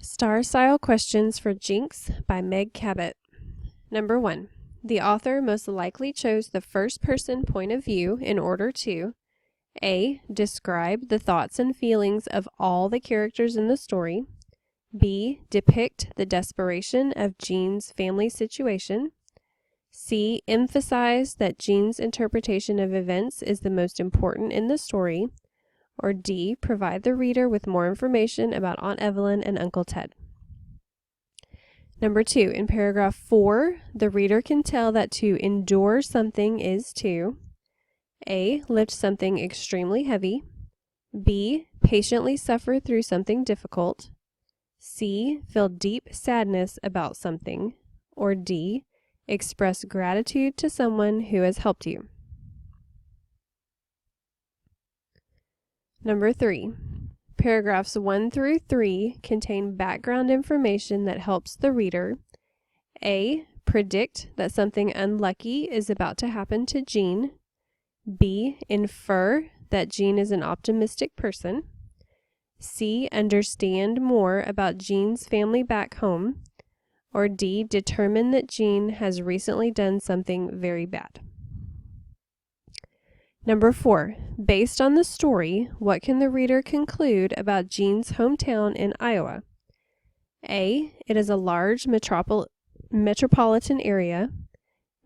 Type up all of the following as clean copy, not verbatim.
STAAR-style questions for Jinx by Meg Cabot. Number 1. The author most likely chose the first-person point of view in order to A. Describe the thoughts and feelings of all the characters in the story. B. Depict the desperation of Jean's family situation. C. Emphasize that Jean's interpretation of events is the most important in the story. Or D. Provide the reader with more information about Aunt Evelyn and Uncle Ted. Number 2. In paragraph 4, the reader can tell that to endure something is to A. Lift something extremely heavy. B. Patiently suffer through something difficult. C. Feel deep sadness about something. Or D. Express gratitude to someone who has helped you. Number 3. Paragraphs 1 through 3 contain background information that helps the reader A. Predict that something unlucky is about to happen to Jean. B. Infer that Jean is an optimistic person. C. Understand more about Jean's family back home. Or D. Determine that Jean has recently done something very bad. Number 4. Based on the story, what can the reader conclude about Jean's hometown in Iowa? A. It is a large metropolitan area.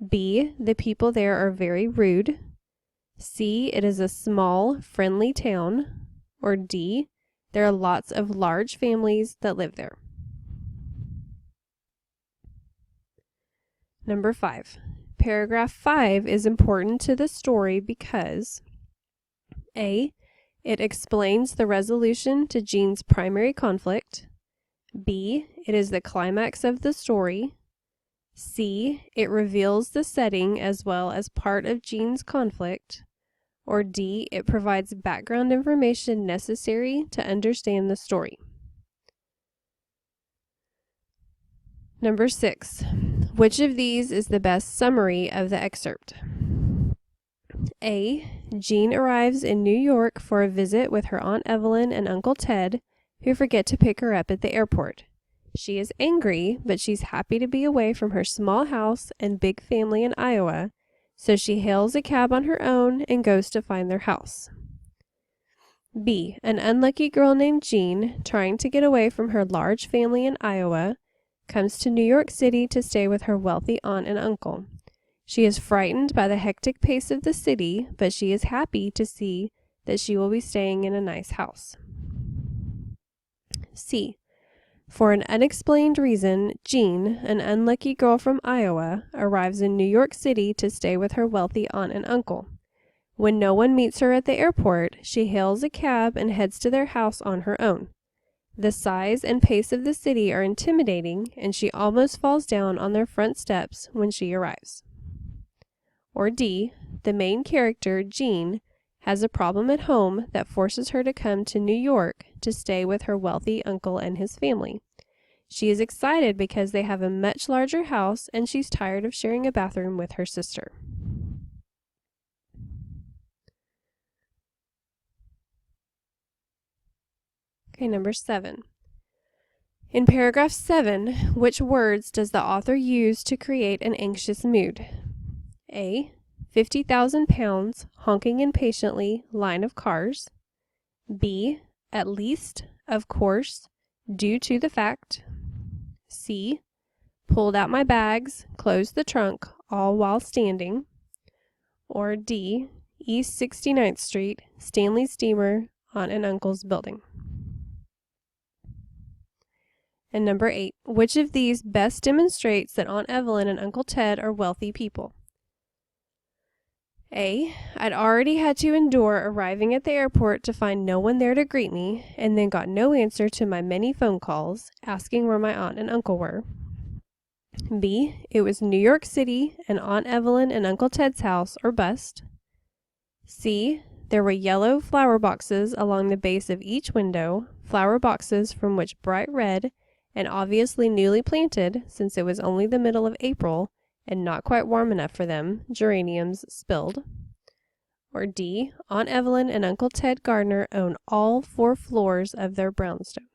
B. The people there are very rude. C. It is a small, friendly town. Or D. There are lots of large families that live there. Number 5. Paragraph 5 is important to the story because A. It explains the resolution to Jean's primary conflict. B. It is the climax of the story. C. It reveals the setting as well as part of Jean's conflict. Or D. It provides background information necessary to understand the story. Number 6. Which of these is the best summary of the excerpt? A. Jean arrives in New York for a visit with her Aunt Evelyn and Uncle Ted, who forget to pick her up at the airport. She is angry, but she's happy to be away from her small house and big family in Iowa, so she hails a cab on her own and goes to find their house. B. An unlucky girl named Jean, trying to get away from her large family in Iowa, comes to New York City to stay with her wealthy aunt and uncle. She is frightened by the hectic pace of the city, but she is happy to see that she will be staying in a nice house. C. For an unexplained reason, Jean, an unlucky girl from Iowa, arrives in New York City to stay with her wealthy aunt and uncle. When no one meets her at the airport, she hails a cab and heads to their house on her own. The size and pace of the city are intimidating, and she almost falls down on their front steps when she arrives. Or D. The main character, Jean, has a problem at home that forces her to come to New York to stay with her wealthy uncle and his family. She is excited because they have a much larger house, and she's tired of sharing a bathroom with her sister. Okay, number 7. In paragraph 7, which words does the author use to create an anxious mood? A. 50,000 pounds, honking impatiently, line of cars. B. At least, of course, due to the fact. C. Pulled out my bags, closed the trunk, all while standing. Or D. East 69th Street, Stanley Steamer, Aunt and Uncle's building. And number 8, which of these best demonstrates that Aunt Evelyn and Uncle Ted are wealthy people? A. I'd already had to endure arriving at the airport to find no one there to greet me, and then got no answer to my many phone calls asking where my aunt and uncle were. B. It was New York City and Aunt Evelyn and Uncle Ted's house or bust. C. There were yellow flower boxes along the base of each window, flower boxes from which bright red, and obviously newly planted, since it was only the middle of April and not quite warm enough for them, geraniums spilled. Or D. Aunt Evelyn and Uncle Ted Gardner own all 4 floors of their brownstone.